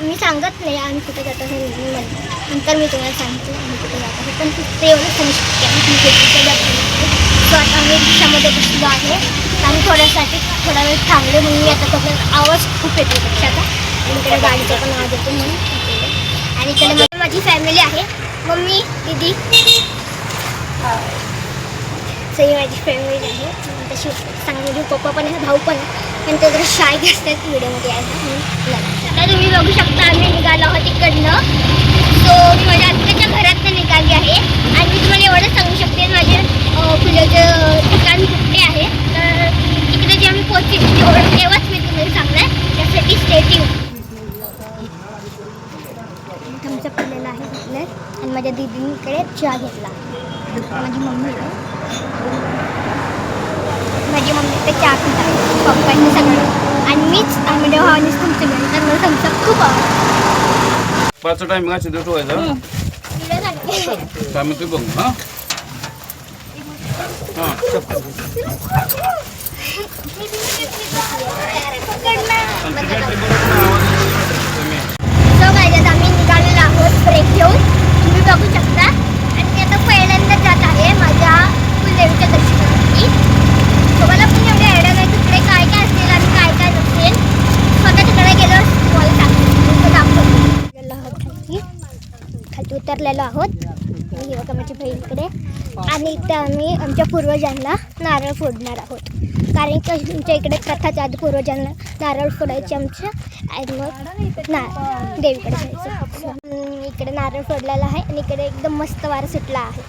मी सांगत नाही आम्ही कुठे जातो हे नंतर मी तुम्हाला सांगितलं आम्ही कुठे जातो हे, पण ते एवढं सांगू शकते सो आता आम्ही रिक्षामध्ये बसलो आहे आणि थोडा वेळ थांबले म्हणून मी आता फक्त आवाज खूप येतो रिक्षाचा आणि इकडे गाडीचा पण आवाज येतो म्हणून. आणि इकडे माझी फॅमिली आहे, मम्मी दीदी सही माझी फॅमिली आहे. तशी चांगली पप्पा पण आहे, भाऊ पण आहे, पण ते जरा शाय असतात व्हिडिओमध्ये यायला. आता तुम्ही बघू शकता आम्ही निघालो आहोत तिकडनं. सो मी माझ्या आत्याच्या घरातनं निघाली आहे आणि मी तुम्हाला एवढंच सांगू शकते माझे फुलाचं ठिकाण कुठे आहे. तर तिकडे जे आम्ही पोहोचेल तेव्हाच मी तुम्हाला सांगणार, त्यासाठी स्टेटिंग आमचं पडलेलं आहे घेतलं आणि माझ्या दीदीने इकडे चहा घेतला. माझी मम्मी ते चहा पिता पप्पांनी सगळं आणि मीच आम्ही भावानीच तुमच्या घरी. तर मला तुमचं खूप आवडतं. पाच टाइम गाची देतो व्हायचा आम्ही ते बघू. हां हां आम्ही निघालेलो आहोत ब्रेक घेऊन, तुम्ही बघू शकता. आणि मी आता पहिल्यांदा जात आहे माझ्या कुलदेवीच्या दर्शनासाठी. तुम्हाला पण एवढे आयडिया नाही तिकडे काय काय असेल आणि काय काय नसेल. स्वतः तिकडे गेलो तुम्हाला दाखवतो. खाली उतरलेलो आहोत ही बघा माझी बहीणकडे. आणि इथं आम्ही आमच्या पूर्वजांना नारळ फोडणार आहोत, कारण की आमच्या इकडे प्रथाच आधी पूर्वजांना नारळ फोडायचे आमच्या आणि मग देवीकडे जायचं. इकडे नारळ फोडलेला आहे आणि इकडे एकदम मस्त वारा सुटला आहे.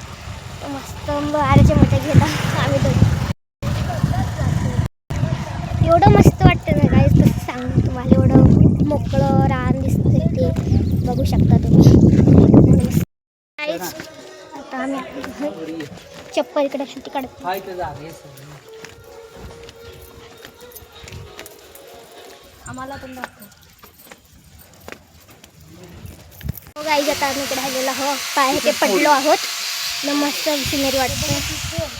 मस्त वाऱ्याच्या मजा घेता आम्ही दोघं. एवढं मस्त वाटतं ना काय कसं सांगू तुम्हाला. एवढं मोकळं रान दिसतं ते बघू शकता तुम्ही. आता आम्ही चप्पल इकडे काढतो. आम्हाला पण दाखव. गाईज आता आम्ही इकडे आलेलो आहोत, पाय ते पडलो आहोत. मस्त सिनरी वाटतं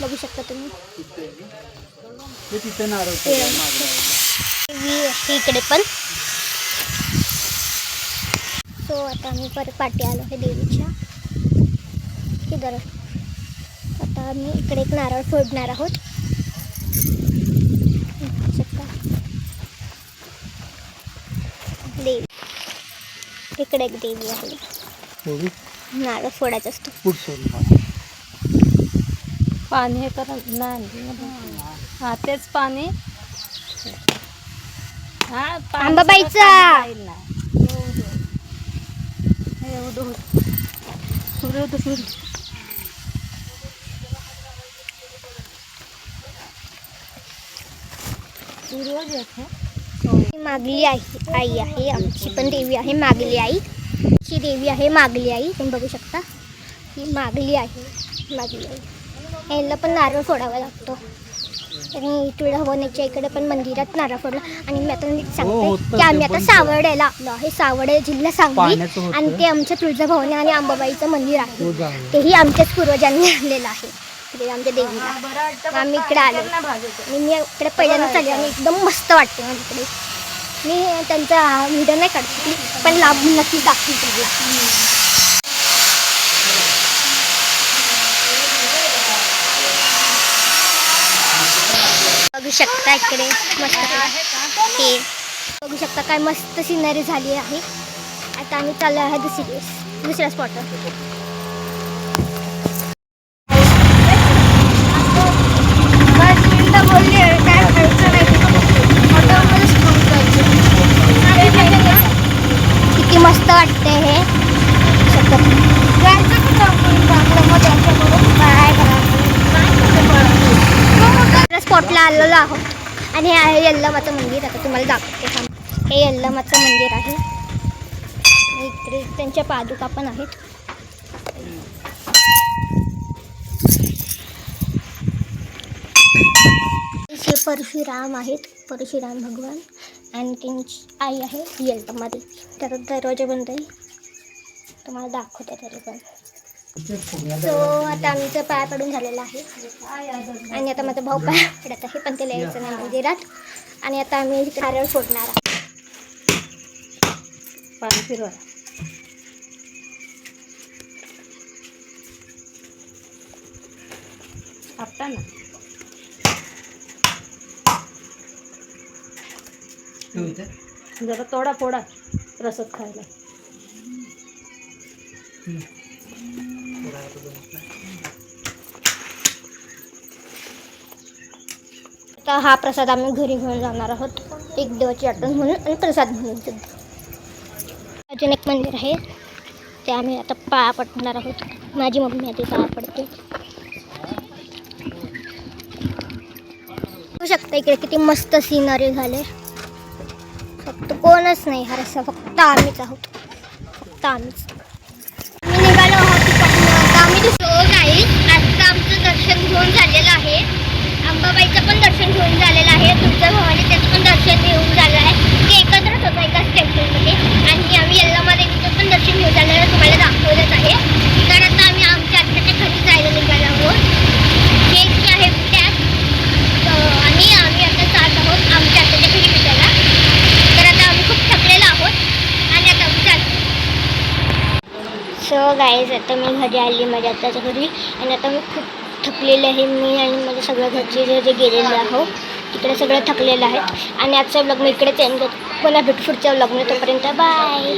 बघू शकता तुम्ही. इकडे पण. सो आता आम्ही परत पाठी आलो आहे देवीच्या इधर. आता आम्ही इकडे एक नारळ फोडणार आहोत. देवी इकडे एक देवी आहे, नारळ फोडायचं असतो. पाणी हे करत नाही. हा तेच पाणी आंबाबाईचा मागली आई आहे आमची पण देवी आहे. मागली आई ची देवी आहे. मागली आई तुम्ही बघू शकता ही मागली आहे. मागली आई याला पण नारळ फोडावा लागतो. आणि तुळजाभवानीच्या इकडे पण मंदिरात नारळ फोडला. आणि मी आता सांगते की आम्ही आता सावर्ड्याला आलो आहे. सावर्डे जिल्हा सांगली आणि ते आमच्या तुळजाभवानी आणि अंबाबाईचं मंदिर आहे. तेही आमच्याच पूर्वजांनी आणलेलं आहे तिकडे आमच्या देवीला. आम्ही इकडे आलो आणि मी इकडे पहिल्यांदाच आले आणि एकदम मस्त वाटते मला इकडे. मी त्यांचा व्हिडिओ नाही काढते पण लाभ नक्की दाखवते तुम्हाला. बघू शकता इकडे मस्त हे बघू शकता काय मस्त सिनरी झाली आहे. आता आम्ही चाललो आहे दुसऱ्या स्पॉटवर. किती मस्त वाटते हे स्पॉटला आलेलो आहोत. आणि हे आहे यल्लमाचं मंदिर. आता तुम्हाला दाखवते. हे यल्लमाचं मंदिर आहे. इकडे त्यांच्या पादुका पण आहेत. हे परशुराम आहेत, परशुराम भगवान. आणि त्यांची आई आहे यल्लमा देवी. तर दरवाजा बंद आहे, तुम्हाला दाखवते तरी पण. सो आता आमचं पाया पडून झालेलं आहे आणि आता माझा भाऊ पाया पडत आहे पण त्याला यायचं नाही मंदिरात. आणि आता आम्ही नारळ फोडणार आहोत. पाणी फिरवा. आपटा ना. जरा थोडा फोडा रसत खायला. आता हा प्रसाद आम्ही घरी घेऊन जाणार आहोत, एक देवाची आठवण म्हणून आणि प्रसाद म्हणून सुद्धा. अजून एक मंदिर आहे, ते आम्ही आता पाया पडणार आहोत. माझी मम्मी आधी पाया पडते. बघू शकता इकडे किती मस्त सिनरी झाले. फक्त कोणच नाही हा रस्ता, फक्त आम्हीच आहोत, फक्त आम्हीच. मी निघालो आहोत तिकडनं. आता आम्ही आता आमचं दर्शन घेऊन झालेलं आहे. अंबाबाईचं पण दर्शन घेऊन झालेलं आहे. तुमच्या भावाने त्याचं पण दर्शन घेऊन झालं आहे. ते एकत्रच होतं एकाच टेम्पलमध्ये. आणि आम्ही यल्लमा देवीचं पण दर्शन घेऊन झालेलं आहे, तुम्हाला दाखवलंच आहे. तर आता आम्ही आमच्या आत्याच्या घरी जायला निघालो आहोत. हे जे आहे त्यात आणि आम्ही आता जात आहोत आमच्या आत्याच्या घरी भेटायला. तर आता आम्ही खूप थकलेलो आहोत आणि आता आम्ही चालतो. सो गाईज, आता मी घरी आली माझ्या आत्याच्या घरी आणि आता मी खूप थकलेले आहे. मी आणि माझे सगळ्या घरचे जे गेलेले आहोत तिकडे सगळे थकलेले आहेत. आणि आजचा ब्लॉग मी इकडेच एंड करतो. पुन्हा भेटू पुढच्या ब्लॉगमध्ये. तोपर्यंत बाय.